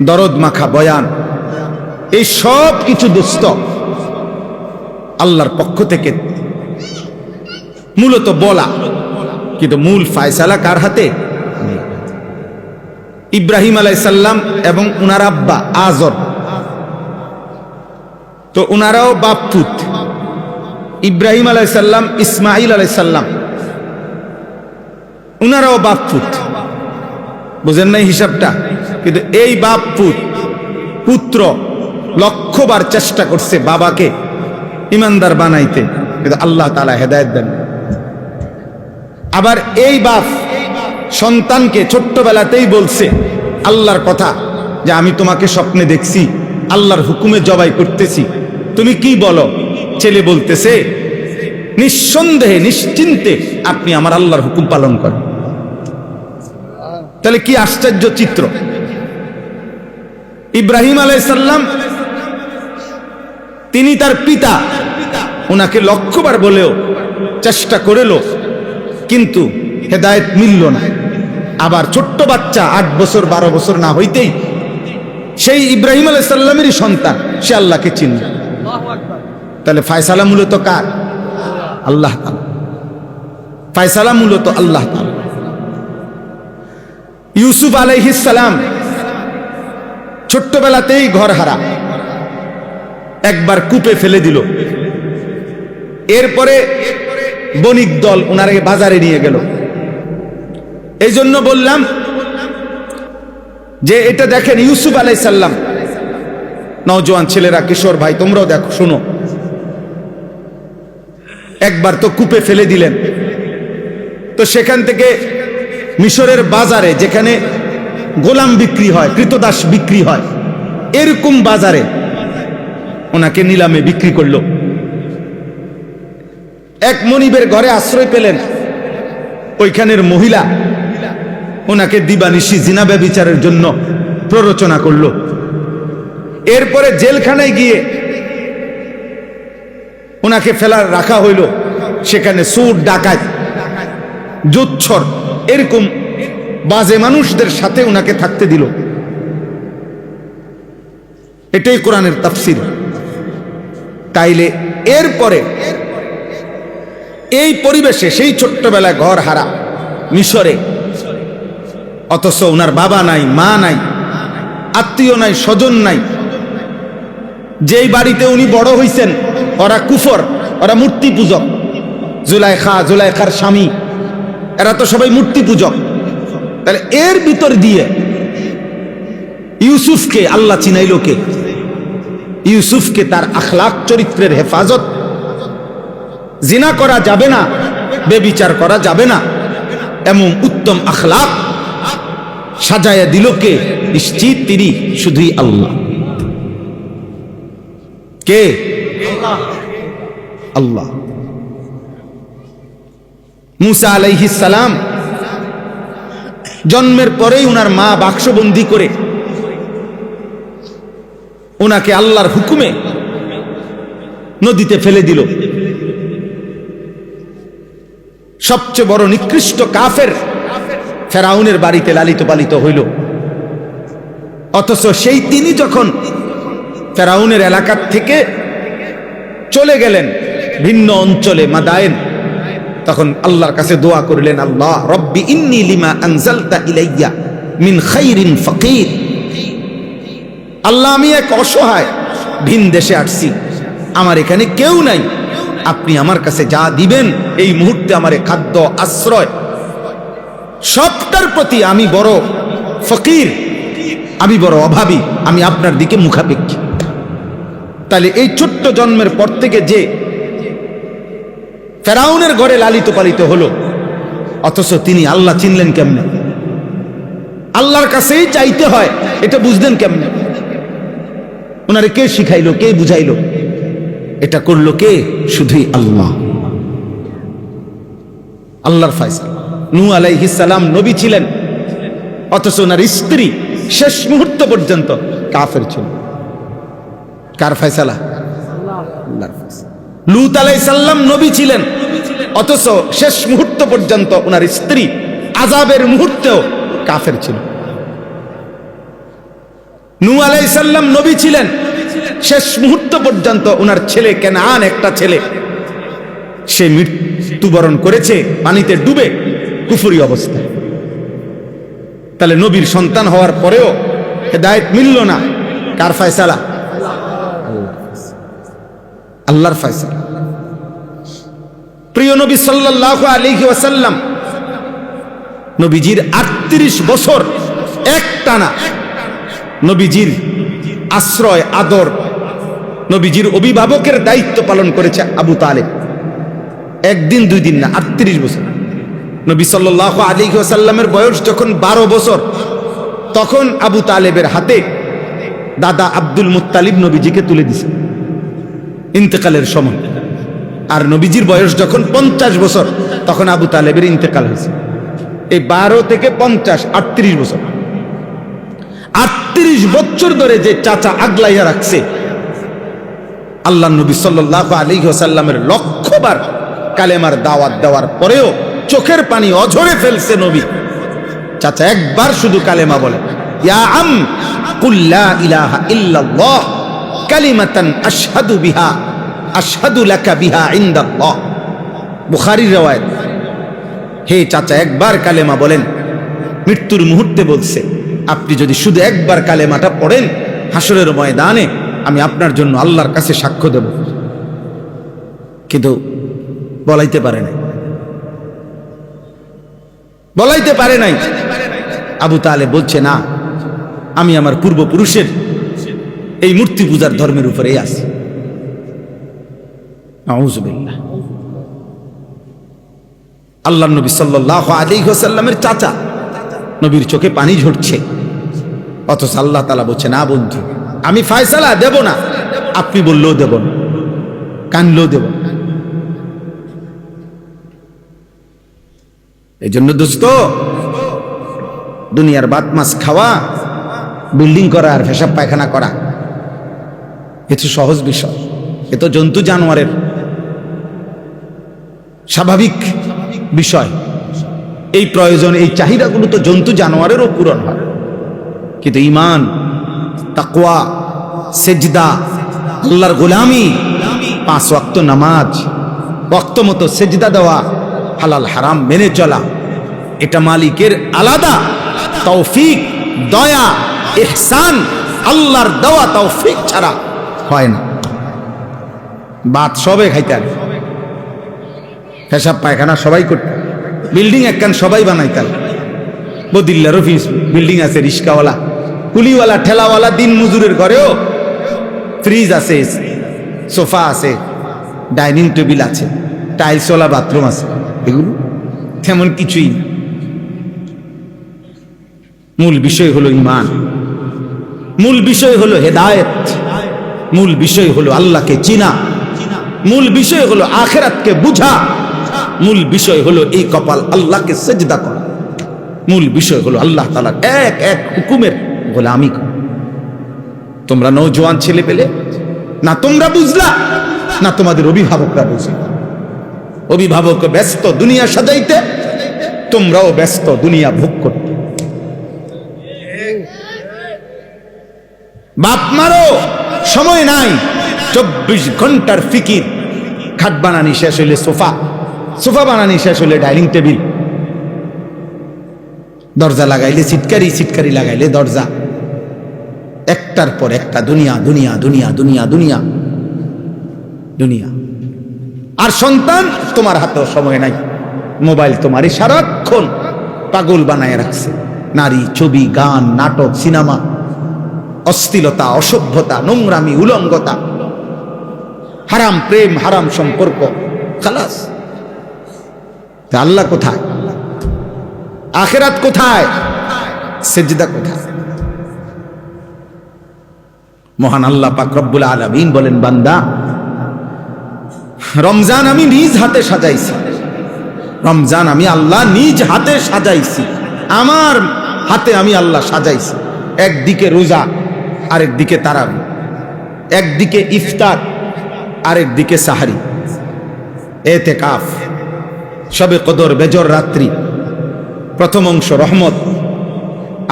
দরদ মাখা বয়ান, এই সব কিছু দোস্ত আল্লাহর পক্ষ থেকে মূলত বলা, কিন্তু মূল ফায়সালা কার হাতে? ইব্রাহিম আলাইহিস সালাম এবং উনার আব্বা আজর, তো উনারাও বাপ পুত। ইব্রাহিম আলাইহিস সালাম, ইসমাঈল আলাইহিস সালাম, উনারাও বাপ পুত। বুঝেন নাই হিসাবটা? কিন্তু এই বাপ পুত্র লক্ষবার চেষ্টা করছে বাবাকে ইমানদার বানাইতে, কিন্তু আল্লাহ তাআলা হেদায়েত দেন। আবার এই বাপ সন্তানকে ছোট্টবেলাতেই বলছে আল্লাহর কথা, যে আমি তোমাকে স্বপ্নে দেখছি, আল্লাহর হুকুমে জবাই করতেছি, তুমি কি বলো? ছেলে বলতেছে, নিঃসন্দেহে নিশ্চিন্তে আপনি আমার আল্লাহর হুকুম পালন করেন। তাহলে কি আশ্চর্য চিত্র! ইব্রাহিম আলাইহিস সালাম, তিনি তার পিতা, ওনাকে লক্ষবার বলেও চেষ্টা করেলো, কিন্তু হেদায়েত মিলল না। আবার ছোট্ট বাচ্চা 8 বছর 12 বছর না হইতেই সেই ইব্রাহিম আলাইহিস সালামেরই সন্তান, সে আল্লাহকে চিনল। তাহলে ফায়সালা মূলত কার? আল্লাহ তাআলা। ফায়সালা মূলত আল্লাহ তাআলা। ইউসুফ আলাইহিস সালাম ছোট্টবেলাতেই ঘর হারা, একবার কূপে ফেলে দিল। এরপরে বণিক দল ওনারে বাজারে নিয়ে গেল। এই জন্য বললাম যে এটা দেখেন, ইউসুফ আলাইহিস সালাম, নওজোয়ান ছেলেরা, কিশোর ভাই, তোমরাও দেখো, শোনো। একবার তো কূপে ফেলে দিলেন, তো সেখান থেকে মিশরের বাজারে, যেখানে গোলাম বিক্রি হয়, কৃতদাস বিক্রি হয়, এরকম বাজারে ওনাকে নিলামে বিক্রি করলো। এক মনিবের ঘরে আশ্রয় পেলেন, ওইখানের মহিলা ওনাকে দিবানিশি জিনা ব্যভিচারের জন্য প্ররোচনা করলো। এরপরে জেলখানায় গিয়ে ওনাকে ফেলার রাখা হইল, সেখানে সুর, ডাকাত, জোচ্ছর, এরকম বাজে মানুষদের সাথে ওনাকে থাকতে দিল। এটাই কোরআনের তাফসীর। তাইলে এরপরে এই পরিবেশে, সেই ছোট্টবেলায় ঘর হারা মিশরে, অথচ ওনার বাবা নাই, মা নাই, আত্মীয় নাই, স্বজন নাই, যেই বাড়িতে উনি বড় হইছেন ওরা কুফর, ওরা মূর্তি পূজক। জুলাইখার স্বামী, এরা তো সবাই মূর্তি পূজক। তাহলে এর ভিতর দিয়ে ইউসুফকে আল্লাহ চিনাইল কে? ইউসুফকে তার আখলাক, চরিত্রের হেফাজত জিনা করা যাবে না, বেবিচার করা যাবে না, এমন উত্তম আখলাক সাজায়া দিল কে? নিশ্চিত তিনি শুধুই আল্লাহ। কে? আল্লাহ। মুসা আলাইহিস সালাম জন্মের পরেই উনার মা বাক্সবন্দি করে ওনাকে আল্লাহর হুকুমে নদীতে ফেলে দিল। সবচেয়ে বড় নিকৃষ্ট কাফের ফেরাউনের বাড়িতে লালিত পালিত হইল। অথচ সেই তিনি যখন ফেরাউনের এলাকা থেকে চলে গেলেন ভিন্ন অঞ্চলে মাদায়েন, তখন আল্লাহর কাছে দোয়া করলেন, আল্লাহ রব্বি ইন্নী লিমা আনজালতা ইলাইয়া মিন খাইরিন ফাকির। আল্লাহ, আমি এক অসহায় ভিন দেশে আসছি, আমার এখানে কেউ নাই, আপনি আমার কাছে যা দিবেন এই মুহূর্তে আমার খাদ্য আশ্রয় সবটার প্রতি আমি বড় ফকির, আমি বড় অভাবী, আমি আপনার দিকে মুখাপেক্ষী। তাহলে এই ছোট্ট জন্মের পর থেকে যে ফেরাউনের ঘরে লালিত পালিত হলো, অথচ তিনি আল্লাহ চিনলেন কেমনে? আল্লাহর কাছেই চাইতে হয়, এটা বুঝলেন কেমনে? ওনারে কে শিখাইলো, কে বুঝাইলো? এটা করলো কে? শুধুই আল্লাহ। আল্লাহর ফয়সালা। নূহ আলাইহিস সালাম নবী ছিলেন, অথচ ওনার স্ত্রী শেষ মুহূর্ত পর্যন্ত কাফের ছিল। কার ফয়সালা? আল্লাহর ফয়সালা। লূত আলাইহিস সালাম নবী ছিলেন, অথচ শেষ মুহূর্ত পর্যন্ত ওনার স্ত্রী আযাবের মুহূর্তেও কাফের ছিল। নূহ আলাইহিস সালাম নবী ছিলেন, শেষ মুহূর্ত পর্যন্ত ওনার ছেলে কেনান, একটা ছেলে, সে মৃত্যুবরণ করেছে পানিতে ডুবে কুফরি অবস্থায়। তাহলে নবীর সন্তান হওয়ার পরেও হেদায়েত মিলল না। কার ফয়সালা? আল্লাহর ফয়সালা। প্রিয় নবী সাল্লাল্লাহু আলাইহি ওয়াসাল্লাম নবীজির 38 বছর একটানা নবীজির আশ্রয় আদর, নবীজির অভিভাবকের দায়িত্ব পালন করেছে আবু তালেব। একদিন দুই দিন না, 38 বছর। নবী সাল্লাল্লাহু আলাইহি ওয়াসাল্লামের বয়স যখন 12 বছর, তখন আবু তালেবের হাতে দাদা আব্দুল মুত্তালিব নবীজিকে তুলে দিয়েছে ইন্তেকালের সময়। আর নবীজির বয়স যখন 50 বছর, তখন আবু তালেবের ইন্তেকাল হয়েছে। এই 12 থেকে 50, 38 বছর। 38 বছর ধরে যে চাচা আগলাইয়া রাখছে, আল্লাহ নবী সাল্লাল্লাহু আলাইহি ওয়াসাল্লামের লক্ষবার কালেমার দাওয়াত দেওয়ার পরেও চোখের পানি অঝরে ফেলছে নবী। চাচা একবার শুধু কালেমা বলে, ইয়া আম কুল লা ইলাহা ইল্লাল্লাহ কালিমাতান আশহাদু বিহা আশহাদু লাকা বিহা ইনদাল্লাহ। বুখারীর riwayat। হে চাচা, একবার কালেমা বলেন। মৃত্যুর মুহূর্তে বলছে, আপনি যদি শুধু একবার কালেমাটা পড়েন, হাসরের ময়দানে আমি আপনার জন্য আল্লাহর কাছে সাক্ষ্য দেব। কিন্তু বলাইতে পারে নাই, বলাইতে পারে নাই। আবু তালেব বলছে, না, আমি আমার পূর্বপুরুষের এই মূর্তি পূজার ধর্মের উপরেই আছি। আউযুবিল্লাহ। আল্লাহর নবী সাল্লাল্লাহু আলাইহি ওয়াসাল্লামের চাচা, নবীর চোখে পানি ঝরছে, অথচ আল্লাহ তাআলা বলছে, না বন্ধু, আমি ফয়সালা দেব না, আপনি বললেও দেব না, কানলেও দেব না। এই জন্য দোস্ত, দুনিয়ার ভাত মাছ খাওয়া, বিল্ডিং করা আর পেশাব পায়খানা করা কিছু সহজ বিষয়। এ তো জন্তু জানোয়ারের স্বাভাবিক বিষয়। এই প্রয়োজন, এই চাহিদাগুলো তো জন্তু জানোয়ারেরও পূরণ হয়। কিন্তু ঈমান, তাকওয়া, সেজদা, আল্লাহর গোলামি, 5 ওয়াক্ত নামাজ, ওয়াক্ত মতো সেজদা দেওয়া, হালাল হারাম মেনে চলা, এটা মালিকের আলাদা তৌফিক, দয়া, ইহসান, আল্লাহর দেওয়া তৌফিক ছাড়া হয় না। ভাত সবে খাইতেন, পেশাব পায়খানা সবাই করতেন, বিল্ডিং একখান সবাই বানাইতেন। বদিল্লার অফিস বিল্ডিং আছে, রিস্কাওয়ালা, কুলিওয়ালা, ঠেলাওয়ালা, দিন মজুরের ঘরেও ফ্রিজ আছে, সোফা আছে, ডাইনিং টেবিল আছে, টাইলসওয়ালা বাথরুম আছে, এগুলো তেমন কিছুই না। মূল বিষয় হলো ঈমান, মূল বিষয় হলো হেদায়েত, মূল বিষয় হলো আল্লাহকে চিনা, মূল বিষয় হলো আখিরাতকে বুঝা, মূল বিষয় হলো এই কপাল আল্লাহকে সিজদা করা, মূল বিষয় হলো আল্লাহ তাআলার এক এক হুকুমের গোলামি করা। তোমরা নওজোয়ান ছেলে পেলে না তোমরা বুঝলা, না তোমাদের অভিভাবকরা বুঝলা। অভিভাবক ব্যস্ত দুনিয়া সাজাইতে, তোমরাও ব্যস্ত দুনিয়া ভোগ করতে। বাপ মারও সময় নাই, 24 ঘন্টার ফিকির। খাট বানানি শেষ হইলে সোফা, সোফা বানানি শেষ হইলে ডাইনিং টেবিল, দরজা লাগাইলে সিটকারি, সিটকারি লাগাইলে দরজা, একটার পর একটা দুনিয়া দুনিয়া দুনিয়া দুনিয়া দুনিয়া দুনিয়া। আর সন্তান তোমার হাতেও সময় নাই, মোবাইল তোমারই সারাক্ষণ পাগল বানায় রাখছে। নারী, ছবি, গান, নাটক, সিনেমা, অশ্লীলতা, অসভ্যতা, নোংরামি, উলঙ্গতা, হারাম প্রেম, হারাম সম্পর্ক, খালাস। তা আল্লাহ কোথায়? আখিরাত কোথায়? সিজদা কোথায়? মহান আল্লাহ পাক রব্বুল আলামিন বলেন, বান্দা রমজান আমি নিজ হাতে সাজাইছি, রমজান আমি আল্লাহ নিজ হাতে সাজাইছি, আমার হাতে আমি আল্লাহ সাজাইছি। একদিকে রোজা, আরেকদিকে তারাবি, একদিকে ইফতার, আরেকদিকে সাহারি, এতেকাফ, শবে কদর, বেজর রাত্রি, প্রথম অংশ রহমত।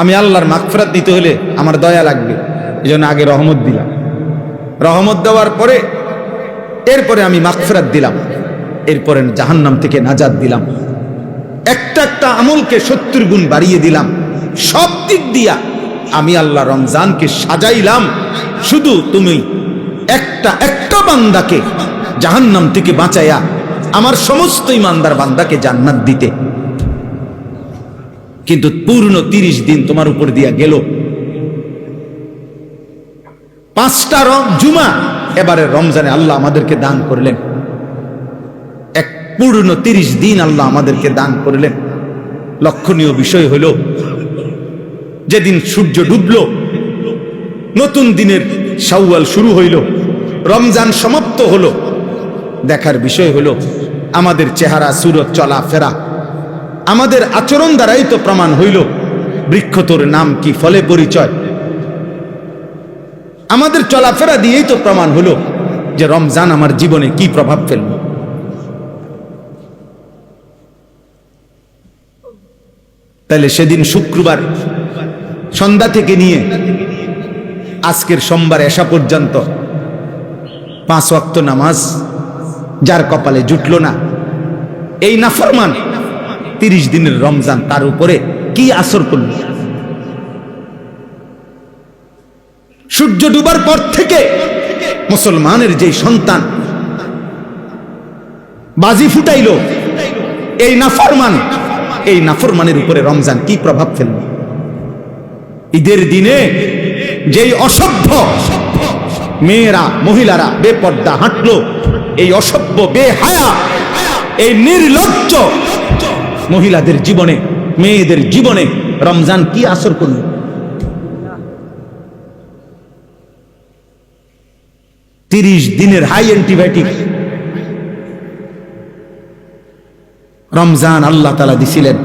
আমি আল্লাহর মাগফিরাত দিতে হলে আমার দয়া লাগবে, এই জন্য আগে রহমত দিলাম। রহমত দেওয়ার পরে এরপরে আমি মাগফিরাত দিলাম, এরপরে জাহান্নাম থেকে নাজাত দিলাম। একটা একটা আমলকে 70 গুণ বাড়িয়ে দিলাম। সব দিক দিয়া আমি আল্লাহ রমজানকে সাজাইলাম শুধু তুমি একটা একটা বান্দাকে জাহান্নাম থেকে বাঁচাইয়া আমার সমস্ত ইমানদার বান্দাকে জান্নাত দিতে। কিন্তু পূর্ণ 30 দিন তোমার উপর দিয়া গেল। 5টা জুমা এবারে রমজানে আল্লাহ আমাদেরকে দান করলেন, এক পূর্ণ 30 দিন আল্লাহ আমাদেরকে দান করলেন। লক্ষণীয় বিষয় হলো, যেদিন সূর্য ডুবল, নতুন দিনের শাওয়াল শুরু হইল, রমজান সমাপ্ত হলো, দেখার বিষয় হলো আমাদের চেহারা, সুরত, চলাফেরা, আমাদের আচরণ দ্বারাই তো প্রমাণ হইল বৃক্ষ তোর নাম কি, ফলে পরিচয়। আমাদের চলাফেরা দিয়েই তো প্রমাণ হলো যে রমজান আমার জীবনে কি প্রভাব ফেলল। তাহলে সেদিন শুক্রবার সন্ধ্যা থেকে নিয়ে আজকের সোমবার এশা পর্যন্ত 5 ওয়াক্ত নামাজ যার কপালে জুটলো না, এই নাফরমান 30 দিনের রমজান তার উপরে কি আসর করল? সূর্য ডুবার পর থেকে মুসলমানের যে সন্তান বাজি ফুটাইল, এই নাফরমান, এই নাফরমানের উপরে রমজান কি প্রভাব ফেলল? ঈদের দিনে যেই অসভ্য মেয়েরা, মহিলারা বেপর্দা হাঁটলো, এই অসভ্য, বেহায়া, এই নির্লজ্জ মহিলাদের জীবনে, মেয়েদের জীবনে রমজান কি আসর করল? 30 দিনের হাই অ্যান্টিবায়োটিক রমজান আল্লাহ তাআলা দিছিলেন।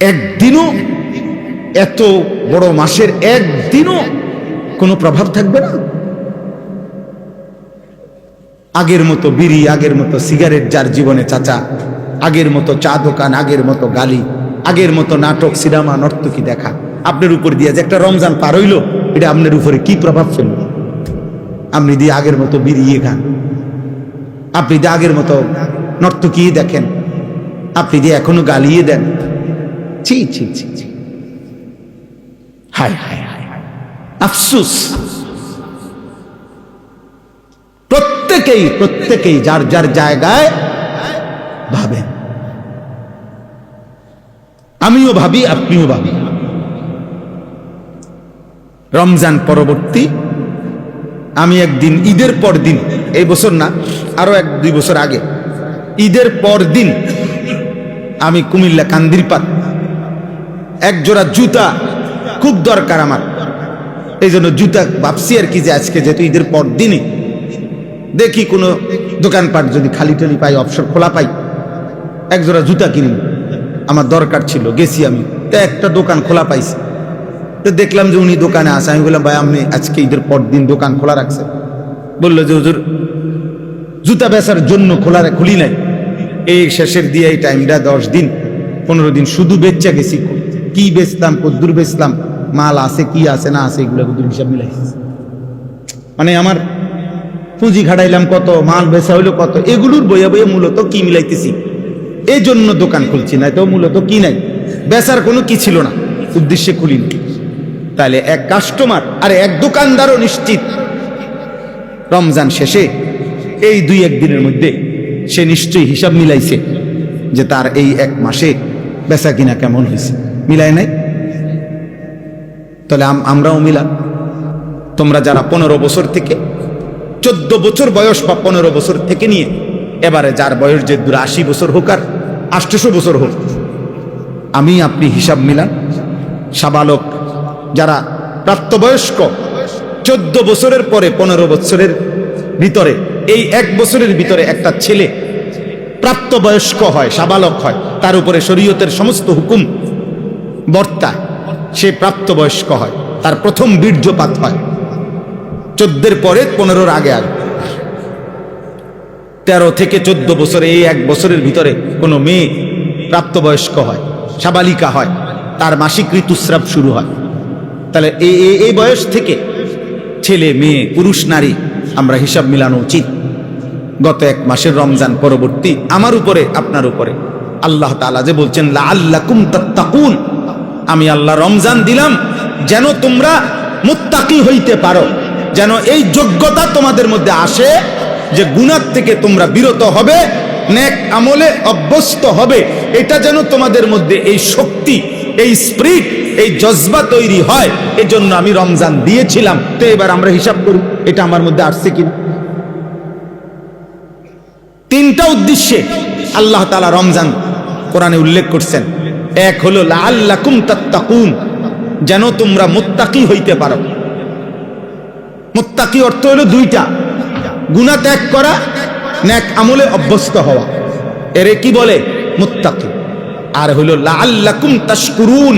একদিনও, এত বড় মাসের একদিনও কোনো প্রভাব থাকবে না। আগের মতো বিড়ি, আগের মতো সিগারেট যার জীবনে, চাচা, আগের মতো চা দোকান, আগের মতো গালি, আগের মতো নাটক, সিনেমা, নর্তকী দেখা, আপনার উপর দিয়ে যে একটা রমজান পার হইল, এটা আপনার উপরে কি প্রভাব ফেলল? আপনি দিয়ে আগের মতো বিড়িয়ে খান, আপনি দিয়ে আগের মতো নর্তকী দেখেন, আপনি দিয়ে এখনো গালিয়ে দেন। ছি ছি ছি ছি, হায় হায় হায়, আফসোস। প্রত্যেকেই যার যার জায়গায় ভাবেন। আমিও ভাবি, আপনিও ভাবি। রমজান পরবর্তী আমি একদিন ঈদের পর দিন, এই বছর না, আরো 1-2 বছর আগে, ঈদের পর দিন আমি কুমিল্লা কান্দিরপাড়, এক জোড়া জুতা খুব দরকার আমার, এই জন্য জুতা ভাবছি আর কি, যে আজকে যেহেতু ঈদের পর দিনই দেখি কোনো দোকানপাট যদি খালি টালি পাই, অবসর খোলা পাই, এক জোড়া জুতা কিনি, আমার দরকার ছিল। গেছি আমি, তো একটা দোকান খোলা পাইছি, তো দেখলাম যে উনি দোকানে আসে। আমি বললাম, ভাই আপনি আজকে ঈদের পর দিন দোকান খোলা রাখছেন? বললো যে হুজুর জুতা বেচার জন্য খুলি নাই, এই শেষের দিয়ে এই টাইমটা 10 দিন 15 দিন শুধু বেচা গেছি। কি বেচলাম, কদ্দুর বেচলাম, মাল আছে কি আছে না আছে, এগুলো হিসাব মিলাইছি। মানে আমার পুঁজি খাটাইলাম কত, মাল বেচা হইলো কত, এগুলোর বইয়া বইয়া মূলত কি মিলাইতেছি, এই জন্য দোকান খুলছি, না তো মূলত কি নাই, বেচার কোনো কি ছিল না, উদ্দেশ্যে খুলিনি। তাহলে এক কাস্টমার আর এক দোকানদারও নিশ্চিত রমজান শেষে এই 2-1 দিনের মধ্যে সে নিশ্চয়ই হিসাব মিলাইছে যে তার এই 1 মাসে বেচা কিনা কেমন হয়েছে, মিলাই নাই? তাহলে আমরাও মিলাম। তোমরা যারা 15 বছর থেকে 14 বছর বয়স বা 15 বছর থেকে নিয়ে এবারে যার বয়স যে 80 বছর হোক আর 800 বছর হোক, আমি আপনি হিসাব মিলান। সাবালক যারা প্রাপ্তবয়স্ক, 14 বছরের পরে 15 বছরের ভিতরে, এই 1 বছরের ভিতরে একটা ছেলে প্রাপ্তবয়স্ক হয়, সাবালক হয়, তার উপরে শরীয়তের সমস্ত হুকুম বর্তায়, সে প্রাপ্তবয়স্ক হয়, তার প্রথম বীর্যপাত হয় 14-এর পরে 15-র আগে আগে। 13 থেকে 14 বছরে, এই 1 বছরের ভিতরে কোনো মেয়ে প্রাপ্তবয়স্ক হয়, সাবালিকা হয়, তার মাসিক ঋতুস্রাব শুরু হয়। তাহলে এই বয়স থেকে ছেলে মেয়ে পুরুষ নারী আমরা হিসাব মিলানো উচিত। গত 1 মাসের রমজান পরবর্তী আমার উপরে আপনার উপরে আল্লাহ তাআলা যে বলছেন লাআল্লাকুম তাত্তাকুন, আমি আল্লাহ রমজান দিলাম যেন তোমরা মুত্তাকি হইতে পারো, যেন এই যোগ্যতা তোমাদের মধ্যে আসে যে গুনাহ থেকে তোমরা বিরত হবে, নেক আমলে অভ্যস্ত হবে, এটা যেন তোমাদের মধ্যে এই শক্তি, এই স্পিরিট, এই জজবা তৈরি হয়। এজন্য আমি রমজান দিয়েছিলাম। তো এবার আমরা হিসাব করি এটা আমার মধ্যে আসছে কিনা। 3টা উদ্দেশ্যে আল্লাহ তাআলা রমজান কোরআনে উল্লেখ করছেন। এক হলো লাআল্লাকুম তাত্তাকুন, যেন তোমরা মুত্তাকি হইতে পারো। মুত্তাকি অর্থ হলো 2টা, গুনাহ ত্যাগ করা, নেক আমলে অভ্যস্ত হওয়া, এরে কি বলে? মুত্তাকি। আর হলো লাআল্লাকুম তাশকুরুন,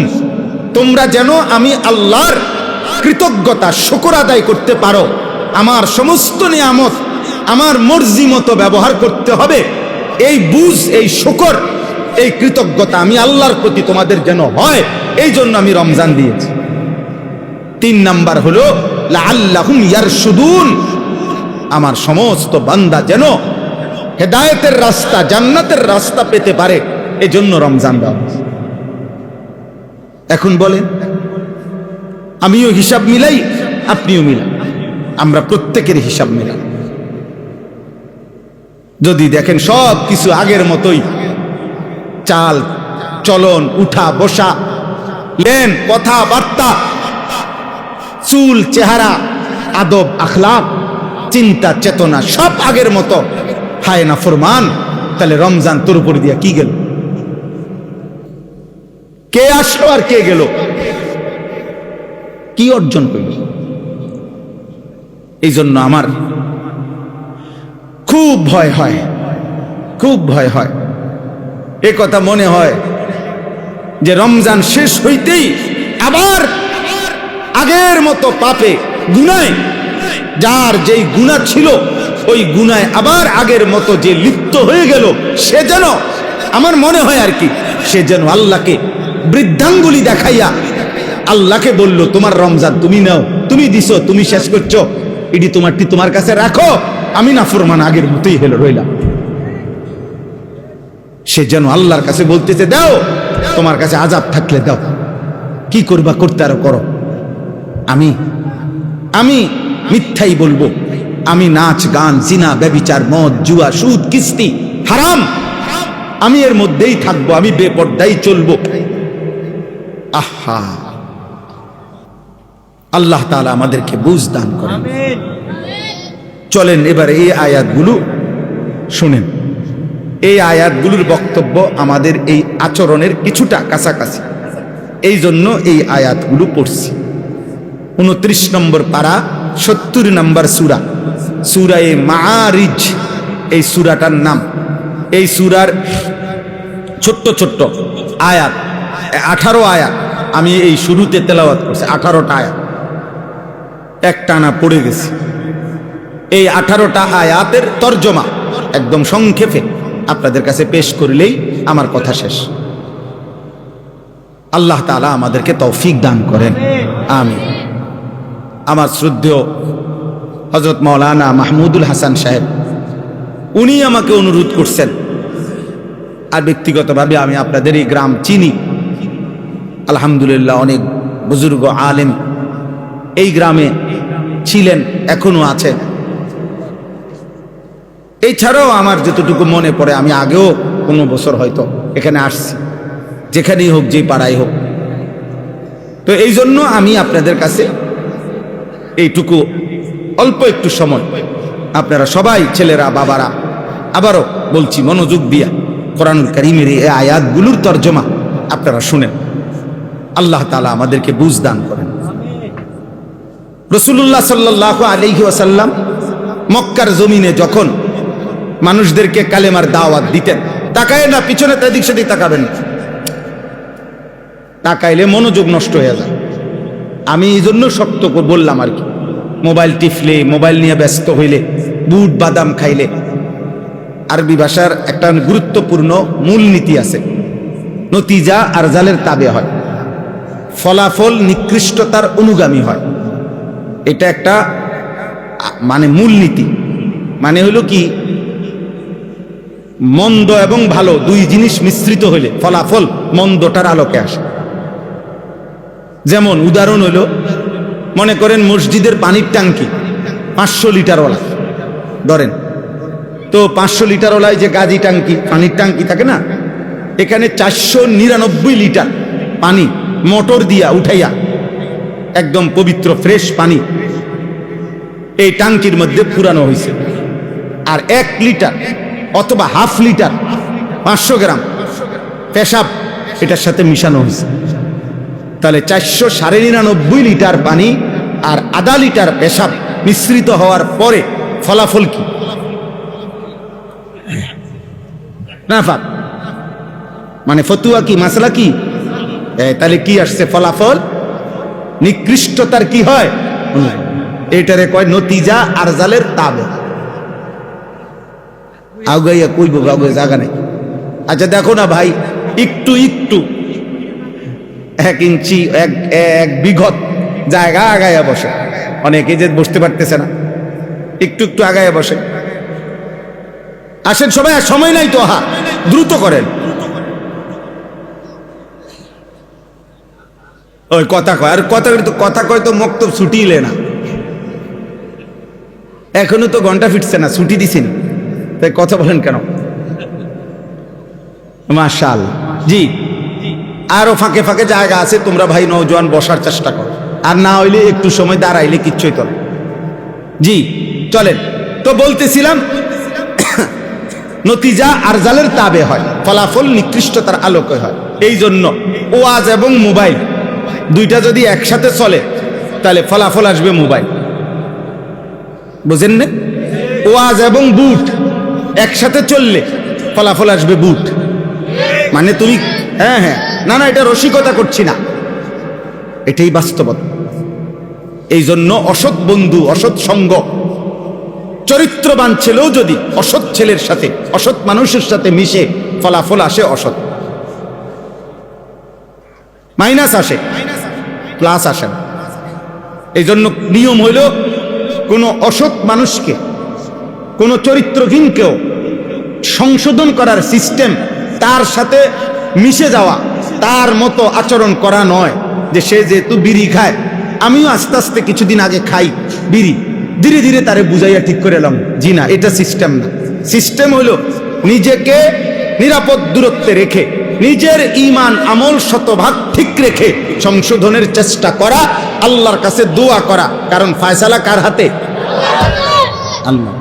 তোমরা যেন আমি আল্লাহর কৃতজ্ঞতা শুকর আদায় করতে পারো। আমার সমস্ত নিয়ামত আমার মর্জি মতো ব্যবহার করতে হবে, এই বুঝ, এই শুকর, এই কৃতজ্ঞতা আমি আল্লাহর প্রতি তোমাদের যেন হয়, এই জন্য আমি রমজান দিয়েছি। 3 নাম্বার হলো লাআল্লাহুম ইয়ারশুদুন, আমার সমস্ত বান্দা যেন হেদায়েতের রাস্তা, জান্নাতের রাস্তা পেতে পারে, এজন্য রমজান দেওয়া। এখন বলেন, আমিও হিসাব মিলাই, আপনিও মিলাই, আমরা প্রত্যেকের হিসাব মিলাই। যদি দেখেন সব কিছু আগের মতোই, চাল চলন, উঠা বসা, লেন, কথাবার্তা, চুল, চেহারা, আদব, আখলাক, চিন্তা, চেতনা সব আগের মতো, হায় না ফরমান, তাহলে রমজান তোর উপর দিয়া কি গেল? কে আসলো আর কে গেল? কি অর্জন করল? এই জন্য আমার খুব ভয় হয়, খুব ভয় হয়। এ কথা মনে হয় যে রমজান শেষ হইতেই আবার আগের মতো পাপে, গুনায়, যার যেই গুনাহ ছিল ওই গুনায় আবার আগের মতো যে লিপ্ত হয়ে গেল, সে যেন, আমার মনে হয় আর কি, সে যেন আল্লাহকে বৃদ্ধাঙ্গুলি দেখাইয়া আল্লাহকে বলল, তোমার রমজান তুমি নাও, তুমি দিছো, তুমি শেষ করছো, এটি তোমারটি তোমার কাছে রাখো, আমি নাফরমান আগের মতোই হলো রইলাম। সে যেন আল্লাহর কাছে বলতেছে, দাও, তোমার কাছে আযাব থাকলে দাও, কি করবা করতে আরো করো, আমি মিথ্যাই বলবো, আমি নাচ গান, জিনা, ব্যভিচার, মদ, জুয়া, সুদ, কিস্তি, হারাম, আমি এর মধ্যেই থাকবো, আমি বেপরদাই চলবো। আহা, আল্লাহ তাআলা আমাদেরকে বুঝ দান করেন। চলেন এবার এই আয়াতগুলো শুনেন। এই আয়াতগুলোর বক্তব্য আমাদের এই আচরণের কিছুটা কাছাকাছি, এই জন্য এই আয়াতগুলো পড়ছি। 29 নম্বর পারা, 70 নম্বর সূরা, সূরায়ে মাআরিজ এই সূরাটার নাম। এই সূরার ছোট্ট ছোট্ট আয়াত, 18 আয়াত আমি এই শুরুতে তেলাওয়াত করছি। 18টা আয়াত একটানা পড়ে গেছি। এই 18টা আয়াতের তর্জমা একদম সংক্ষেপে আপনাদের কাছে পেশ করলেই আমার কথা শেষ। আল্লাহ তাআলা আমাদেরকে তৌফিক দান করেন, আমিন। আমার শ্রদ্ধেয় হযরত মাওলানা মাহমুদুল হাসান সাহেব, উনি আমাকে অনুরোধ করছেন, আর ব্যক্তিগতভাবে আমি আপনাদের এই গ্রাম চিনি, আলহামদুলিল্লাহ অনেক বুজুর্গ আলেম এই গ্রামে ছিলেন, এখনো আছেন। এছাড়াও আমার যতটুকু মনে পড়ে, আমি আগেও কোনো বছর হয়তো এখানে আসছি, যেখানেই হোক, যে পাড়ায় হোক। তো এই জন্য আমি আপনাদের কাছে এইটুকু অল্প একটু সময়, আপনারা সবাই ছেলেরা বাবারা, আবারও বলছি মনোযোগ দিয়া কোরআনুল কারীমের এই আয়াতগুলোর তর্জমা আপনারা শুনেন। আল্লাহ তাআলা আমাদেরকে বুঝ দান করেন। রাসূলুল্লাহ সাল্লাল্লাহু আলাইহি ওয়াসাল্লাম মক্কার জমিনে যখন মানুষদেরকে কালেমার দাওয়াত দিতেন, তাকায় না পিছনে, এদিক সেদিক তাকাবেন, তাকাইলে মনোযোগ নষ্ট হয়ে যায়। আমি এই জন্য শক্ত করে বললাম আর কি, মোবাইল টিপলে, মোবাইল নিয়ে ব্যস্ত হইলে, বুট বাদাম খাইলে। আরবি ভাষার একটা গুরুত্বপূর্ণ মূলনীতি আছে, নতিজা আরজালের তাবে হয়, ফলাফল নিকৃষ্টতার অনুগামী হয়। এটা একটা মানে মূলনীতি, মানে হলো কি, মন্দ এবং ভালো দুই জিনিস মিশ্রিত হইলে ফলাফল মন্দটার আলোকে আসে। যেমন উদাহরণ হইল, মনে করেন মসজিদের পানির ট্যাঙ্কি 500 লিটারওয়ালা ধরেন, তো 500 লিটারওয়ালায় যে গাজি ট্যাঙ্কি, পানির ট্যাঙ্কি থাকে না, এখানে 499 লিটার পানি মোটর দিয়া উঠাইয়া একদম পবিত্র ফ্রেশ পানি এই ট্যাঙ্কির মধ্যে পুরানো হয়েছে। আর 1 লিটার অথবা হাফ লিটার 500 গ্রাম পেশাব এটার সাথে মিশানো হয়েছে। তাহলে 499 লিটার পানি আর আধা লিটার পেশাব মিশ্রিত হওয়ার পরে ফলাফল কি? নাফাক, মানে ফতুয়া কি, মাসলা কি? তাহলে কি আসছে? ফলাফল নিকৃষ্টতার কি হয়? এটারে কয় নতিজা আরজালের তাবে। আগাইয়া কইব আগে জায়গা নেই। আচ্ছা দেখো না ভাই, একটু একটু 1 ইঞ্চি 1 বিঘত জায়গা আগাইয়া বসে, অনেকে যে বসতে পারতেছে না, একটু একটু আগাইয়া বসে। আসেন সবাই, সময় নাই তো, দ্রুত করেন। ওই কথা কয়, আর কথা কয় তো মক্তব ছুটিলে না, এখনো তো ঘন্টা ফিরছে না, ছুটি দিছেন, তাই কথা বলেন কেন? মাশাআল্লাহ। জি, আরো ফাঁকে ফাঁকে জায়গা আছে, তোমরা ভাই নওজোয়ান বসার চেষ্টা করো, আর না হইলে একটু সময় দাঁড়াইলে কিচ্ছুই তো। জি চলেন, তো বলতেছিলাম নতিজা আরজালের তাবে হয়, ফলাফল নিকৃষ্টতার আলোকে হয়। এই জন্য ওয়াজ এবং মোবাইল দুইটা যদি একসাথে চলে তাহলে ফলাফল আসবে মোবাইল, বুঝেন না? ওয়াজ এবং বুট একসাথে চললে ফলাফল আসবে বুট। মানে তুমি হ্যাঁ হ্যাঁ, না না, এটা রসিকতা করছি না, এটাই বাস্তবতা। এই জন্য অসৎ বন্ধু, অসৎ সঙ্গ, চরিত্রবান ছেলেও যদি অসৎ ছেলের সাথে, অসৎ মানুষের সাথে মিশে, ফলাফল আসে অসৎ, মাইনাস আসে, প্লাস আসে না। এই জন্য নিয়ম হইল, কোনো অসৎ মানুষকে, কোনো চরিত্রহীনকেও সংশোধন করার সিস্টেম, তার সাথে মিশে যাওয়া, তার মতো আচরণ করা নয়। যে সে যেহেতু বিড়ি খায়, আমিও আস্তে আস্তে কিছুদিন আগে খাই বিড়ি, ধীরে ধীরে তারে বুঝাইয়া ঠিক করে এলাম, জি না, এটা সিস্টেম না। সিস্টেম হলো নিজেকে নিরাপদ দূরত্বে রেখে, নিজের ঈমান আমল শতভাগ ঠিক রেখে সংশোধনের চেষ্টা করা, আল্লাহর কাছে দোয়া করা, কারণ ফয়সালা কার হাতে? আল্লাহ।